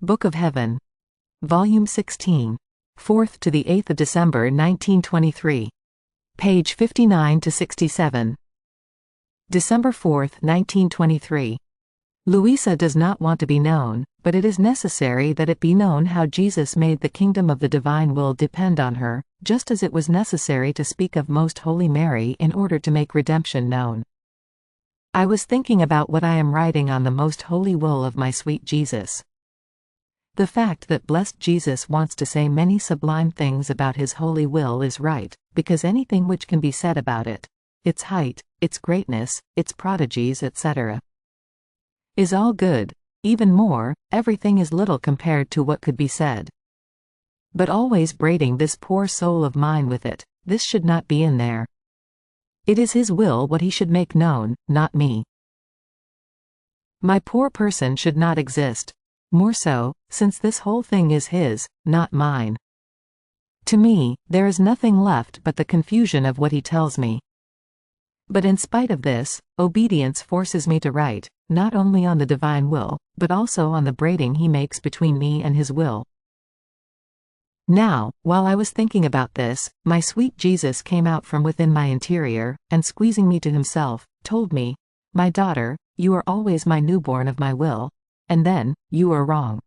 Book of Heaven. Volume 16. 4th to the 8th of December 1923. Page 59 to 67. December 4th, 1923. Luisa does not want to be known, but it is necessary that it be known how Jesus made the kingdom of the divine will depend on her, just as it was necessary to speak of Most Holy Mary in order to make redemption known. I was thinking about what I am writing on the most holy will of my sweet Jesus. The fact that blessed Jesus wants to say many sublime things about his holy will is right, because anything which can be said about it, its height, its greatness, its prodigies, etc., is all good. Even more, everything is little compared to what could be said. But always braiding this poor soul of mine with it, this should not be in there. It is his will what he should make known, not me. My poor person should not exist. More so, since this whole thing is his, not mine. To me, there is nothing left but the confusion of what he tells me. But in spite of this, obedience forces me to write, not only on the divine will, but also on the braiding he makes between me and his will. Now, while I was thinking about this, my sweet Jesus came out from within my interior, and squeezing me to himself, told me, "My daughter, you are always my newborn of my will, and then, you are wrong.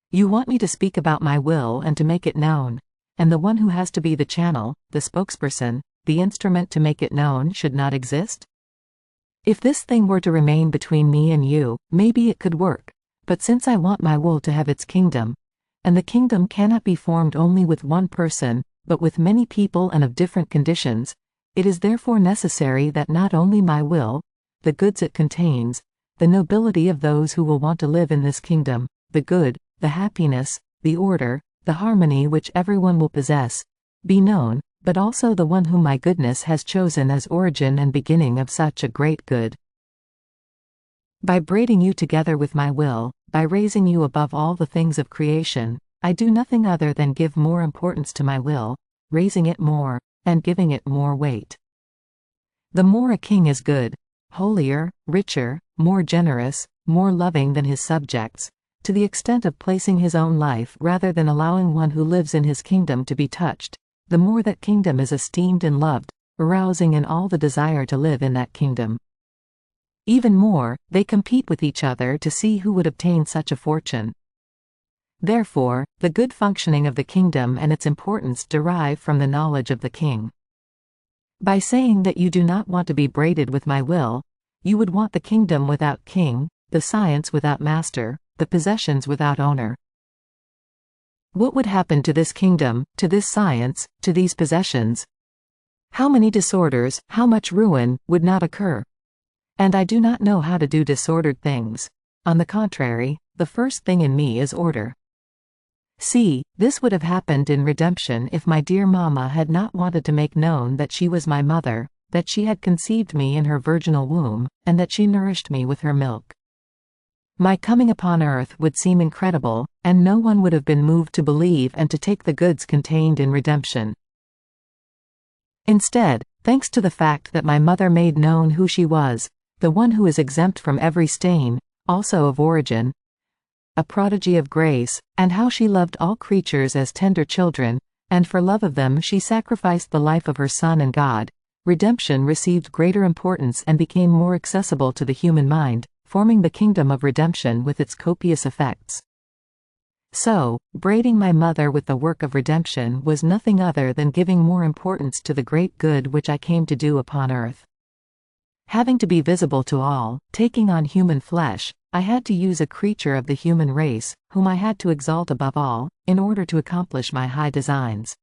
You want me to speak about my will and to make it known, and the one who has to be the channel, the spokesperson, the instrument to make it known should not exist? If this thing were to remain between me and you, maybe it could work, but since I want my will to have its kingdom, and the kingdom cannot be formed only with one person, but with many people and of different conditions, it is therefore necessary that not only my will, the goods it contains, the nobility of those who will want to live in this kingdom, the good, the happiness, the order, the harmony which everyone will possess, be known, but also the one whom my goodness has chosen as origin and beginning of such a great good. By braiding you together with my will, by raising you above all the things of creation, I do nothing other than give more importance to my will, raising it more, and giving it more weight. The more a king is good, holier, richer, more generous, more loving than his subjects, to the extent of placing his own life rather than allowing one who lives in his kingdom to be touched, the more that kingdom is esteemed and loved, arousing in all the desire to live in that kingdom. Even more, they compete with each other to see who would obtain such a fortune. Therefore, the good functioning of the kingdom and its importance derive from the knowledge of the king. By saying that you do not want to be braided with my will, you would want the kingdom without king, the science without master, the possessions without owner. What would happen to this kingdom, to this science, to these possessions? How many disorders, how much ruin, would not occur? And I do not know how to do disordered things. On the contrary, the first thing in me is order. See, this would have happened in redemption if my dear Mama had not wanted to make known that she was my mother, that she had conceived me in her virginal womb, and that she nourished me with her milk. My coming upon earth would seem incredible, and no one would have been moved to believe and to take the goods contained in redemption. Instead, thanks to the fact that my mother made known who she was, the one who is exempt from every stain, also of origin, a prodigy of grace, and how she loved all creatures as tender children, and for love of them she sacrificed the life of her Son and God, redemption received greater importance and became more accessible to the human mind, forming the kingdom of redemption with its copious effects. So, braiding my mother with the work of redemption was nothing other than giving more importance to the great good which I came to do upon earth. Having to be visible to all, taking on human flesh, I had to use a creature of the human race, whom I had to exalt above all, in order to accomplish my high designs.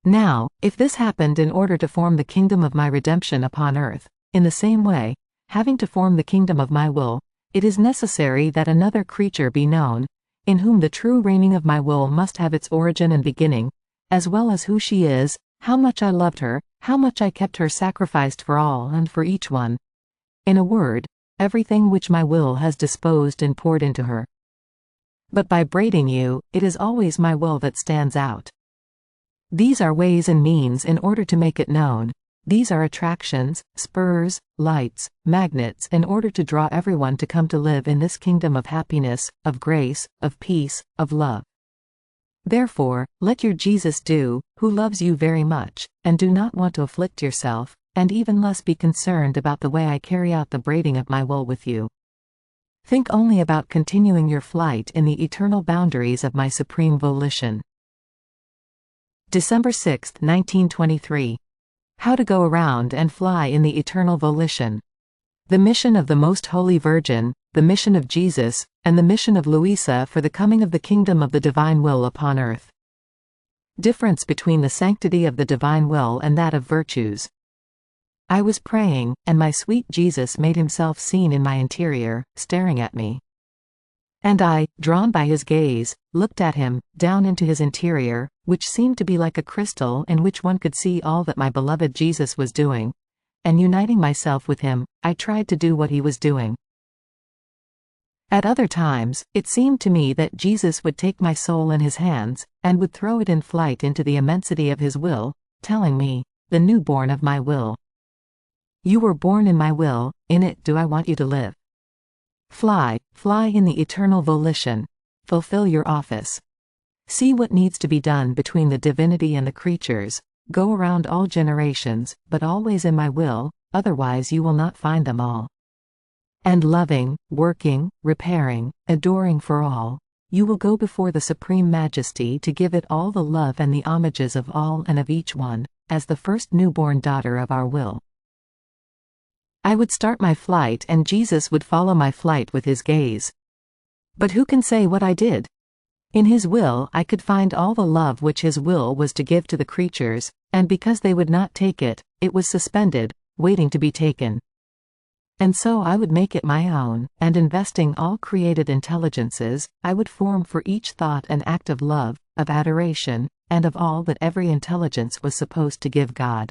Now, if this happened in order to form the kingdom of my redemption upon earth, in the same way, having to form the kingdom of my will, it is necessary that another creature be known, in whom the true reigning of my will must have its origin and beginning, as well as who she is, how much I loved her, how much I kept her sacrificed for all and for each one. In a word, everything which my will has disposed and poured into her. But by braiding you, it is always my will that stands out. These are ways and means in order to make it known, These are attractions, spurs, lights, magnets in order to draw everyone to come to live in this kingdom of happiness, of grace, of peace, of love. Therefore, let your Jesus do, who loves you very much, and do not want to afflict yourself, and even less be concerned about the way I carry out the braiding of my will with you. Think only about continuing your flight in the eternal boundaries of my supreme volition. December 6, 1923. How to go around and fly in the eternal volition. The mission of the Most Holy Virgin, the mission of Jesus, and the mission of Luisa for the coming of the kingdom of the divine will upon earth. Difference between the sanctity of the divine will and that of virtues. I was praying, and my sweet Jesus made himself seen in my interior, staring at me. And I, drawn by his gaze, looked at him, down into his interior, which seemed to be like a crystal in which one could see all that my beloved Jesus was doing. And uniting myself with him, I tried to do what he was doing. At other times, it seemed to me that Jesus would take my soul in his hands, and would throw it in flight into the immensity of his will, telling me, "The newborn of my will. You were born in my will, in it do I want you to live. Fly, fly in the eternal volition. Fulfill your office. See what needs to be done between the divinity and the creatures. Go around all generations, but always in my will, otherwise you will not find them all. And loving, working, repairing, adoring for all, you will go before the Supreme Majesty to give it all the love and the homages of all and of each one, as the first newborn daughter of our will." I would start my flight and Jesus would follow my flight with his gaze. But who can say what I did? In his will I could find all the love which his will was to give to the creatures, and because they would not take it, it was suspended, waiting to be taken. And so I would make it my own, and investing all created intelligences, I would form for each thought an act of love, of adoration, and of all that every intelligence was supposed to give God.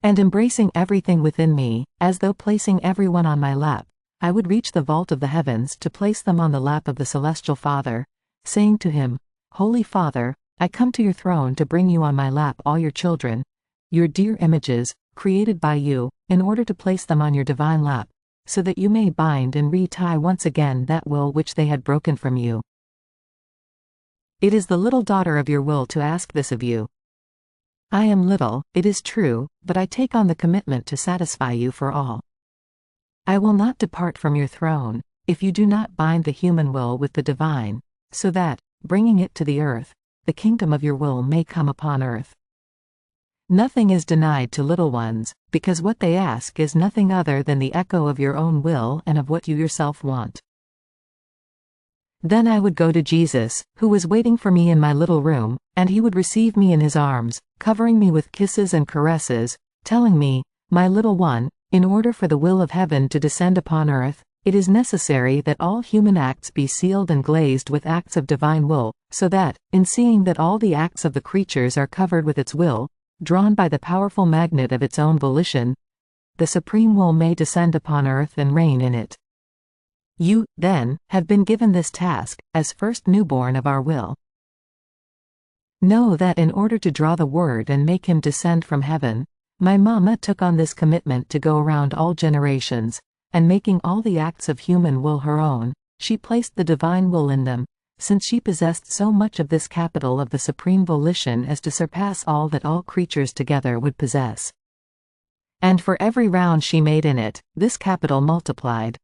And embracing everything within me, as though placing everyone on my lap, I would reach the vault of the heavens to place them on the lap of the Celestial Father, saying to him, "Holy Father, I come to your throne to bring you on my lap all your children, your dear images, created by you, in order to place them on your divine lap, so that you may bind and re-tie once again that will which they had broken from you. It is the little daughter of your will to ask this of you. I am little, it is true, but I take on the commitment to satisfy you for all. I will not depart from your throne, if you do not bind the human will with the divine, so that, bringing it to the earth, the kingdom of your will may come upon earth. Nothing is denied to little ones, because what they ask is nothing other than the echo of your own will and of what you yourself want." Then I would go to Jesus, who was waiting for me in my little room, and he would receive me in his arms, covering me with kisses and caresses, telling me, "My little one, in order for the will of heaven to descend upon earth, it is necessary that all human acts be sealed and glazed with acts of divine will, so that, in seeing that all the acts of the creatures are covered with its will, drawn by the powerful magnet of its own volition, the supreme will may descend upon earth and reign in it. You, then, have been given this task, as first newborn of our will. Know that in order to draw the Word and make him descend from heaven, my Mama took on this commitment to go around all generations, and making all the acts of human will her own, she placed the divine will in them, since she possessed so much of this capital of the supreme volition as to surpass all that all creatures together would possess. And for every round she made in it, this capital multiplied.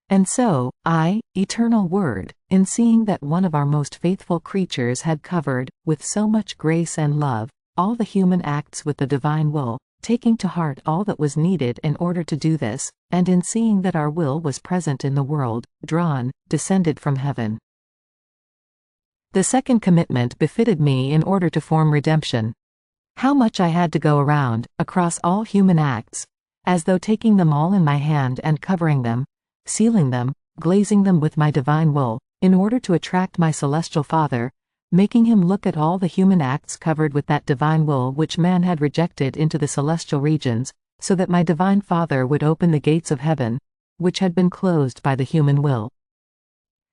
And so, I, eternal Word, in seeing that one of our most faithful creatures had covered, with so much grace and love, all the human acts with the divine will, taking to heart all that was needed in order to do this, and in seeing that our will was present in the world, drawn, descended from heaven. The second commitment befitted me in order to form redemption. How much I had to go around, across all human acts, as though taking them all in my hand and covering them, sealing them, glazing them with my divine will, in order to attract my Celestial Father, making him look at all the human acts covered with that divine will which man had rejected into the celestial regions, so that my divine Father would open the gates of heaven, which had been closed by the human will.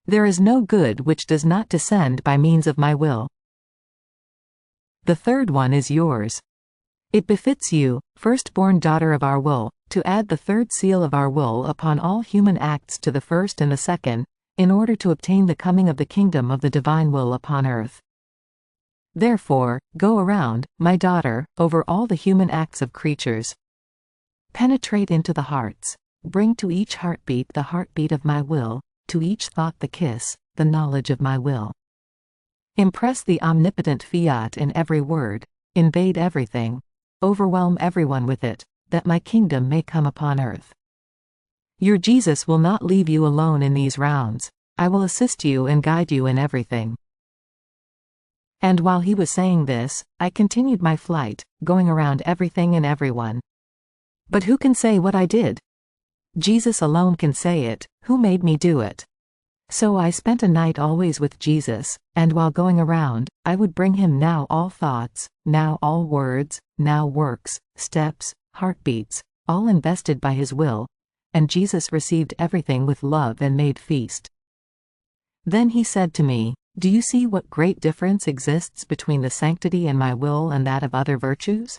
There is no good which does not descend by means of my will. The third one is yours. It befits you, firstborn daughter of our will, to add the third seal of our will upon all human acts to the first and the second, in order to obtain the coming of the kingdom of the divine will upon earth. Therefore, go around, my daughter, over all the human acts of creatures. Penetrate into the hearts. Bring to each heartbeat the heartbeat of my will, to each thought the kiss, the knowledge of my will. Impress the omnipotent fiat in every word, invade everything, overwhelm everyone with it, that my kingdom may come upon earth. Your Jesus will not leave you alone in these rounds. I will assist you and guide you in everything. And while he was saying this, I continued my flight, going around everything and everyone. But who can say what I did? Jesus alone can say it, who made me do it. So I spent a night always with Jesus, and while going around, I would bring him now all thoughts, now all words, now works, steps, heartbeats, all invested by his will, and Jesus received everything with love and made feast. Then he said to me, "Do you see what great difference exists between the sanctity in my will and that of other virtues?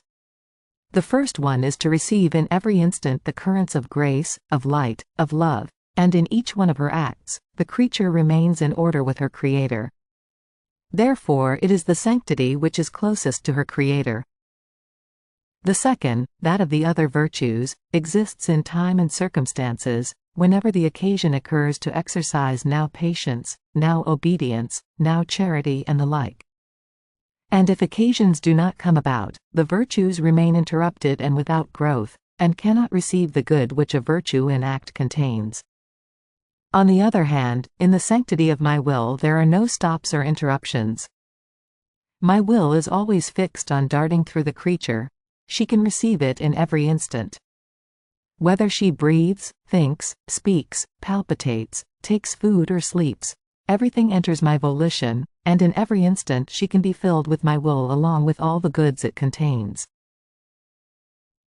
The first one is to receive in every instant the currents of grace, of light, of love, and in each one of her acts, the creature remains in order with her Creator. Therefore it is the sanctity which is closest to her Creator. The second, that of the other virtues, exists in time and circumstances, whenever the occasion occurs to exercise now patience, now obedience, now charity and the like. And if occasions do not come about, the virtues remain interrupted and without growth, and cannot receive the good which a virtue in act contains. On the other hand, in the sanctity of my will there are no stops or interruptions. My will is always fixed on darting through the creature. She can receive it in every instant. Whether she breathes, thinks, speaks, palpitates, takes food or sleeps, everything enters my volition, and in every instant she can be filled with my will along with all the goods it contains.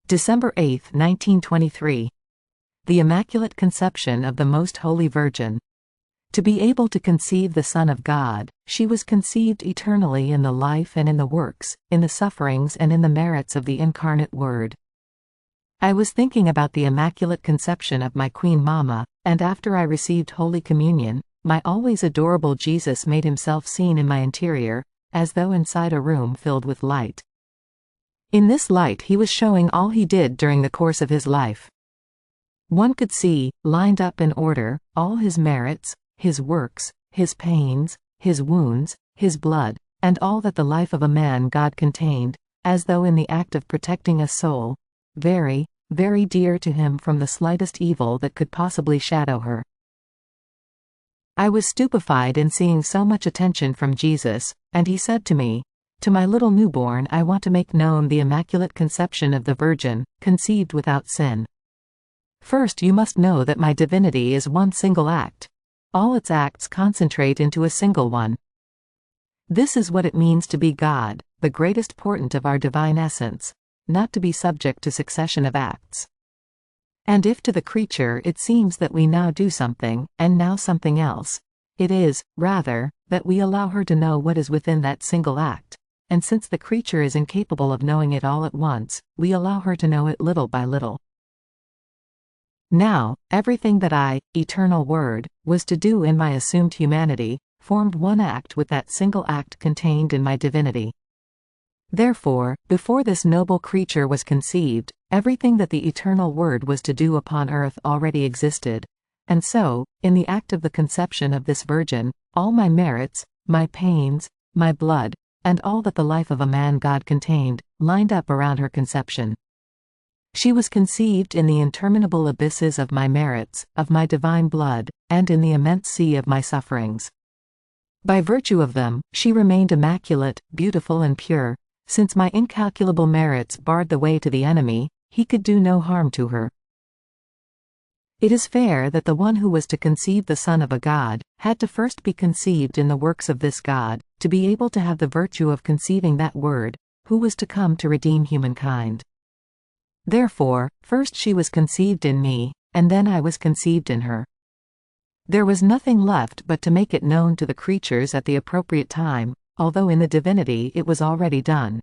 December 8, 1923. The Immaculate Conception of the Most Holy Virgin. To be able to conceive the Son of God, she was conceived eternally in the life and in the works, in the sufferings and in the merits of the incarnate Word. I was thinking about the Immaculate Conception of my Queen Mama, and after I received Holy Communion, my always adorable Jesus made himself seen in my interior, as though inside a room filled with light. In this light he was showing all he did during the course of his life. One could see, lined up in order, all his merits, his works, his pains, his wounds, his blood, and all that the life of a man God contained, as though in the act of protecting a soul, very, very dear to him from the slightest evil that could possibly shadow her. I was stupefied in seeing so much attention from Jesus, and he said to me, "To my little newborn I want to make known the Immaculate Conception of the Virgin, conceived without sin. First you must know that my divinity is one single act. All its acts concentrate into a single one. This is what it means to be God, the greatest portent of our divine essence, not to be subject to succession of acts. And if to the creature it seems that we now do something, and now something else, it is, rather, that we allow her to know what is within that single act, and since the creature is incapable of knowing it all at once, we allow her to know it little by little. Now, everything that I, Eternal Word, was to do in my assumed humanity, formed one act with that single act contained in my divinity. Therefore, before this noble creature was conceived, everything that the Eternal Word was to do upon earth already existed, and so, in the act of the conception of this Virgin, all my merits, my pains, my blood, and all that the life of a man God contained, lined up around her conception. She was conceived in the interminable abysses of my merits, of my divine blood, and in the immense sea of my sufferings. By virtue of them, she remained immaculate, beautiful and pure. Since my incalculable merits barred the way to the enemy, he could do no harm to her. It is fair that the one who was to conceive the Son of a God, had to first be conceived in the works of this God, to be able to have the virtue of conceiving that Word, who was to come to redeem humankind. Therefore, first she was conceived in me, and then I was conceived in her. There was nothing left but to make it known to the creatures at the appropriate time, although in the divinity it was already done.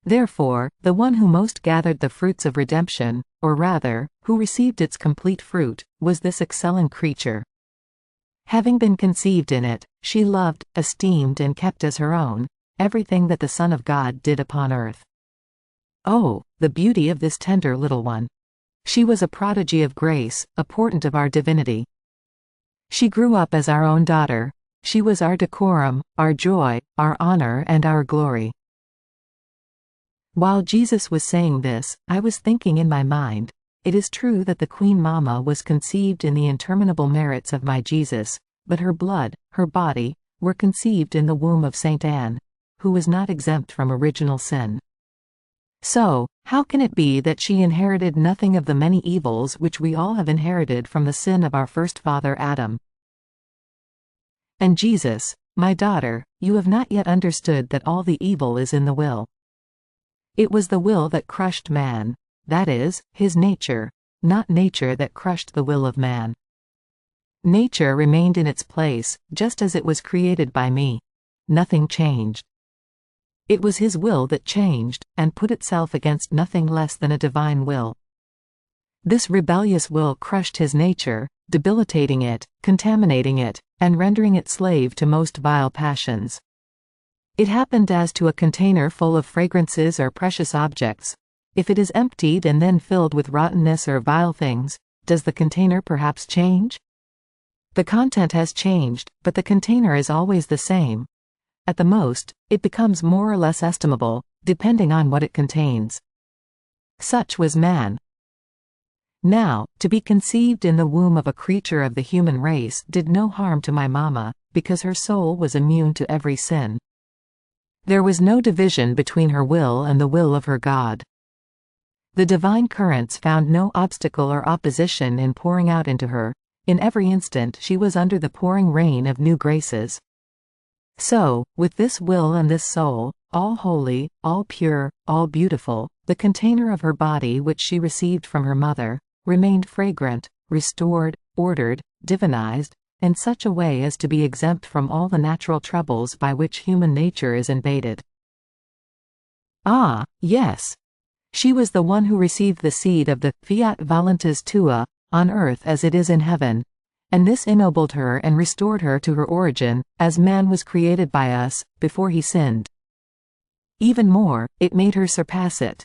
Therefore, the one who most gathered the fruits of redemption, or rather, who received its complete fruit, was this excelling creature. Having been conceived in it, she loved, esteemed and kept as her own, everything that the Son of God did upon earth. Oh, the beauty of this tender little one! She was a prodigy of grace, a portent of our divinity. She grew up as our own daughter. She was our decorum, our joy, our honor and our glory. While Jesus was saying this, I was thinking in my mind, it is true that the Queen Mama was conceived in the interminable merits of my Jesus, but her blood, her body, were conceived in the womb of Saint Anne, who was not exempt from original sin. So, how can it be that she inherited nothing of the many evils which we all have inherited from the sin of our first father Adam? And Jesus, my daughter, you have not yet understood that all the evil is in the will. It was the will that crushed man, that is, his nature, not nature that crushed the will of man. Nature remained in its place, just as it was created by me. Nothing changed. It was his will that changed, and put itself against nothing less than a divine will. This rebellious will crushed his nature, debilitating it, contaminating it, and rendering it slave to most vile passions. It happened as to a container full of fragrances or precious objects. If it is emptied and then filled with rottenness or vile things, does the container perhaps change? The content has changed, but the container is always the same. At the most, it becomes more or less estimable, depending on what it contains. Such was man. Now, to be conceived in the womb of a creature of the human race did no harm to my mama, because her soul was immune to every sin. There was no division between her will and the will of her God. The divine currents found no obstacle or opposition in pouring out into her. In every instant she was under the pouring rain of new graces. So, with this will and this soul, all holy, all pure, all beautiful, the container of her body which she received from her mother, remained fragrant, restored, ordered, divinized, in such a way as to be exempt from all the natural troubles by which human nature is invaded. Ah, yes! She was the one who received the seed of the fiat voluntas tua, on earth as it is in heaven, and this ennobled her and restored her to her origin, as man was created by us, before he sinned. Even more, it made her surpass it.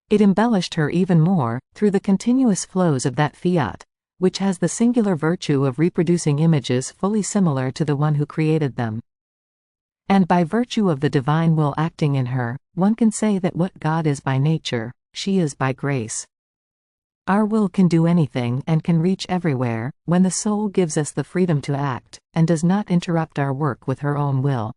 It embellished her even more, through the continuous flows of that fiat, which has the singular virtue of reproducing images fully similar to the one who created them. And by virtue of the divine will acting in her, one can say that what God is by nature, she is by grace. Our will can do anything and can reach everywhere, when the soul gives us the freedom to act, and does not interrupt our work with her own will.